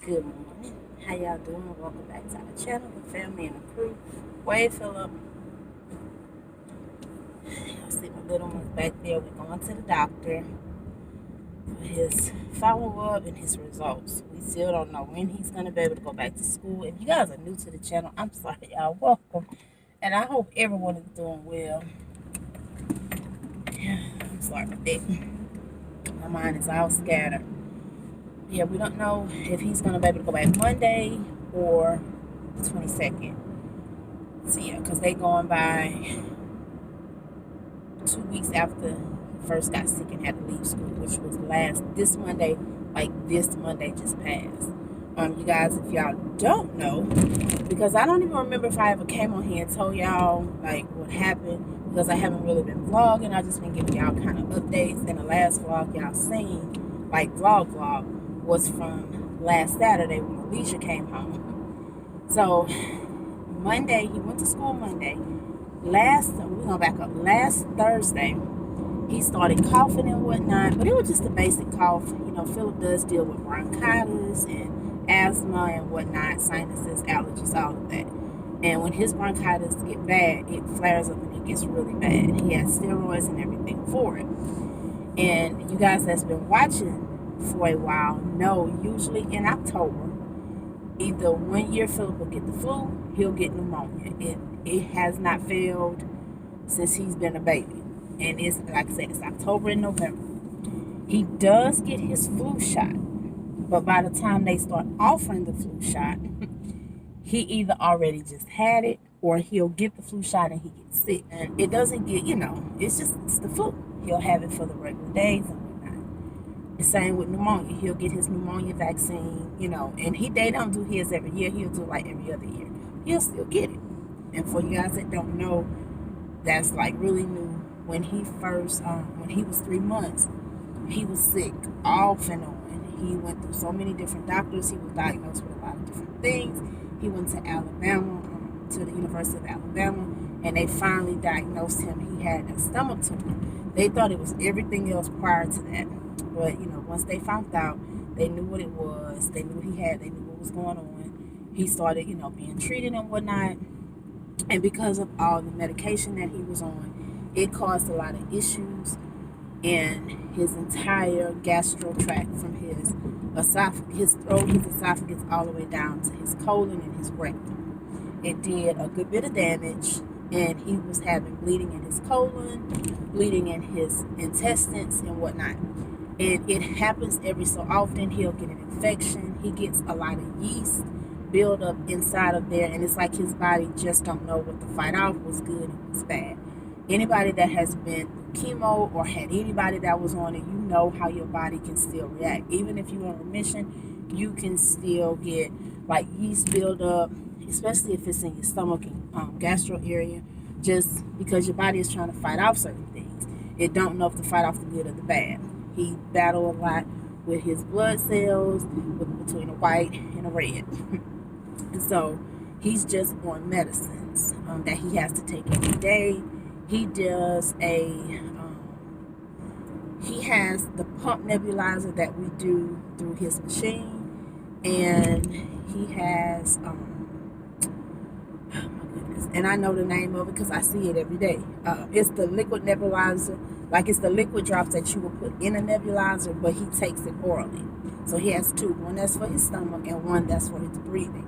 Good morning. How y'all doing? Welcome back to our channel, the family and the crew. Wade Phillip. Y'all see my little one's back there. We're going to the doctor for his follow-up and his results. We still don't know when he's going to be able to go back to school. If you guys are new to the channel, I'm sorry, y'all. Welcome. And I hope everyone is doing well. I'm sorry about that. My mind is all scattered. Yeah, we don't know if he's going to be able to go back Monday or the 22nd. So yeah, because they going by 2 weeks after he first got sick and had to leave school, which was this Monday, like this Monday just passed. You guys, if y'all don't know, because I don't even remember if I ever came on here and told y'all like what happened, because I haven't really been vlogging. I just been giving y'all kind of updates. And the last vlog y'all seen, like vlog, was from last Saturday when Alisha came home. So Monday, he went to school Monday. We're gonna back up. Last Thursday, he started coughing and whatnot, but it was just a basic cough. You know, Phillip does deal with bronchitis and asthma and whatnot, sinuses, allergies, all of that. And when his bronchitis get bad, it flares up and it gets really bad. He has steroids and everything for it. And you guys that's been watching for a while know, usually in October, either 1 year Phillip will get the flu, he'll get pneumonia. It has not failed since he's been a baby. And it's, like I said, it's October and November. He does get his flu shot, but by the time they start offering the flu shot, he either already just had it or he'll get the flu shot and he gets sick. And it doesn't get, it's the flu. He'll have it for the regular days and whatnot. The same with pneumonia. He'll get his pneumonia vaccine, and they don't do his every year. He'll do like every other year. He'll still get it. And for you guys that don't know, that's like really new. When he first, when he was 3 months, he was sick off and on. He went through so many different doctors. He was diagnosed with a lot of different things. He went to Alabama, to the University of Alabama, and they finally diagnosed him. He had a stomach tumor. They thought it was everything else prior to that. But, once they found out, they knew what it was. They knew they knew what was going on. He started, being treated and whatnot. And because of all the medication that he was on, it caused a lot of issues in his entire gastro tract, from his throat, his esophagus, all the way down to his colon and his rectum. It did a good bit of damage, and he was having bleeding in his colon, bleeding in his intestines and whatnot. And it happens every so often. He'll get an infection. He gets a lot of yeast build up inside of there, and it's like his body just don't know what to fight off, what's good and what's bad. Anybody that has been through chemo or had anybody that was on it, you know how your body can still react. Even if you're in remission, you can still get like yeast build up, especially if it's in your stomach and gastro area, just because your body is trying to fight off certain things. It don't know if to fight off the good or the bad. He battled a lot with his blood cells, between a white and a red. And so he's just on medicines that he has to take every day. He does he has the pump nebulizer that we do through his machine. And he has, oh my goodness, and I know the name of it because I see it every day. It's the liquid nebulizer. Like, it's the liquid drops that you will put in a nebulizer, but he takes it orally. So he has two. One that's for his stomach and one that's for his breathing.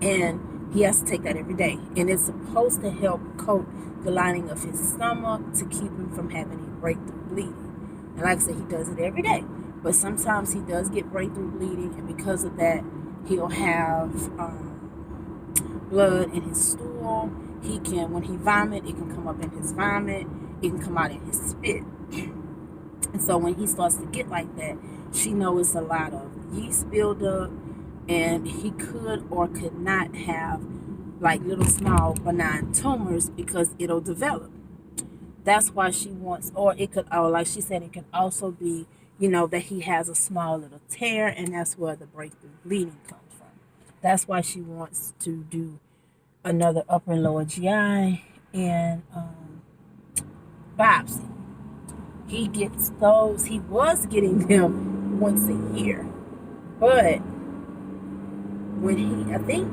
And he has to take that every day. And it's supposed to help coat the lining of his stomach to keep him from having any breakthrough bleeding. And like I said, he does it every day. But sometimes he does get breakthrough bleeding, and because of that, he'll have blood in his stool. He can, when he vomit, it can come up in his vomit. It can come out in his spit. And so when he starts to get like that, she knows it's a lot of yeast buildup, and he could or could not have like little small benign tumors because it'll develop. That's why she wants, or it could, or like she said, it can also be, that he has a small little tear, and that's where the breakthrough bleeding comes from. That's why she wants to do another upper and lower GI and biopsy. He gets those. He was getting them once a year, But when I think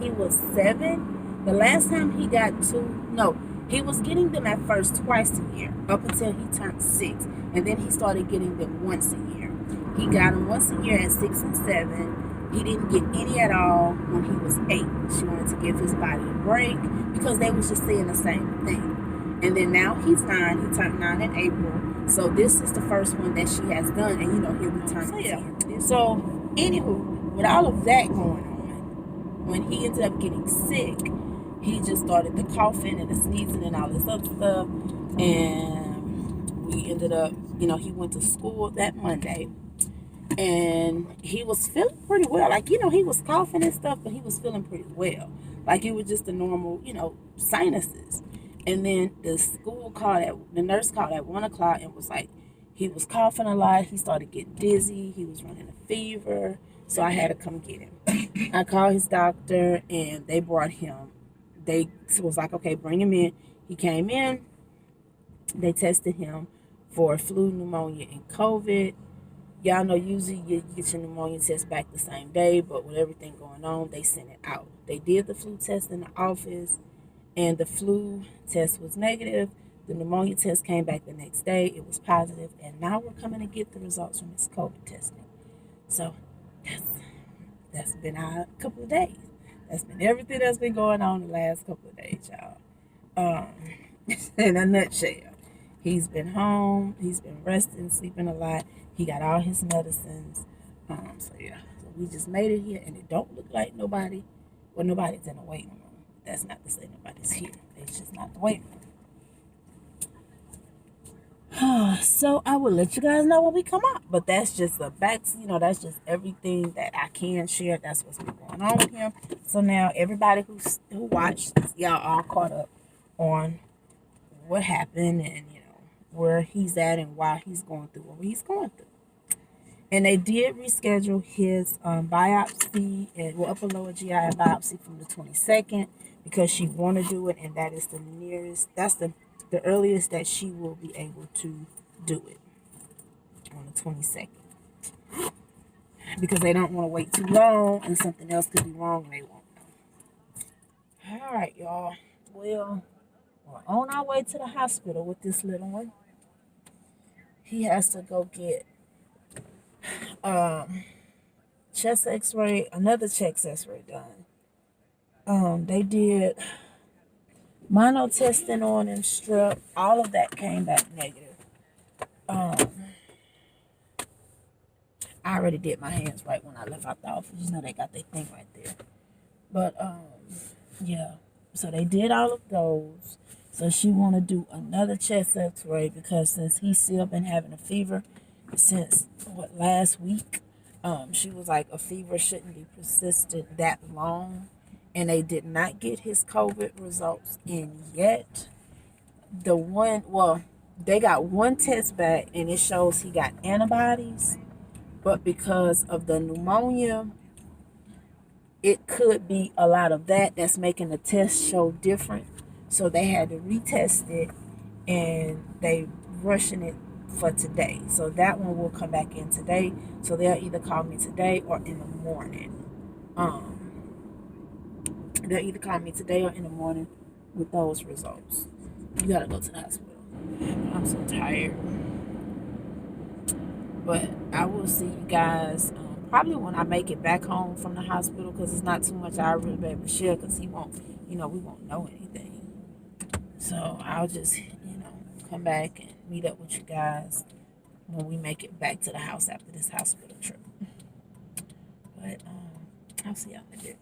he was 7, the last time he got 2, no, he was getting them at first twice a year up until he turned 6, and then he started getting them once a year. He got them once a year at 6 and 7. He didn't get any at all when he was 8. She wanted to give his body a break because they was just saying the same thing. And then now he's 9. He turned 9 in April. So this is the first one that she has done, and he'll be turning 10. So anywho, with all of that going on, when he ended up getting sick, he just started the coughing and the sneezing and all this other stuff. And we ended up, he went to school that Monday. And he was feeling pretty well. Like, he was coughing and stuff, but he was feeling pretty well. Like, it was just the normal, sinuses. And then the nurse called at 1 o'clock and was like, he was coughing a lot. He started getting dizzy. He was running a fever. So I had to come get him. I called his doctor and they brought him. They was like, okay, bring him in. He came in. They tested him for flu, pneumonia, and COVID. Y'all know usually you get your pneumonia test back the same day, but with everything going on, they sent it out. They did the flu test in the office, and the flu test was negative. The pneumonia test came back the next day. It was positive, and now we're coming to get the results from his COVID testing. So that's been our couple of days. That's been everything that's been going on the last couple of days, y'all. In a nutshell, he's been home. He's been resting, sleeping a lot. He got all his medicines. So we just made it here, and it don't look like nobody's in the waiting room. That's not to say nobody's here. It's just not the waiting room. So I will let you guys know when we come up. But that's just that's just everything that I can share. That's what's been going on with him. So now everybody who watched, y'all all caught up on what happened and where he's at and why he's going through what he's going through. And they did reschedule his biopsy and upper lower GI biopsy from the 22nd because she want to do it, and that is that's the earliest that she will be able to do it, on the 22nd. Because they don't want to wait too long and something else could be wrong and they won't know. All right, y'all. Well, we're on our way to the hospital with this little one. He has to go get chest x-ray, another chest x-ray done. They did mono testing on him, strep, all of that came back negative. I already did my hands right when I left out the office. They got their thing right there. But yeah, so they did all of those. So she want to do another chest x-ray because since he's still been having a fever since last week, she was like, a fever shouldn't be persistent that long, and they did not get his COVID results in yet. They got one test back and it shows he got antibodies, but because of the pneumonia, it could be a lot of that's making the test show different. So they had to retest it, and they rushing it for today. So that one will come back in today. So they'll either call me today or in the morning. They'll either call me today or in the morning with those results. You gotta go to the hospital. I'm so tired. But I will see you guys probably when I make it back home from the hospital, because it's not too much I really be able to share, because we won't know anything. So I'll just, come back and meet up with you guys when we make it back to the house after this hospital trip. But I'll see y'all in a bit.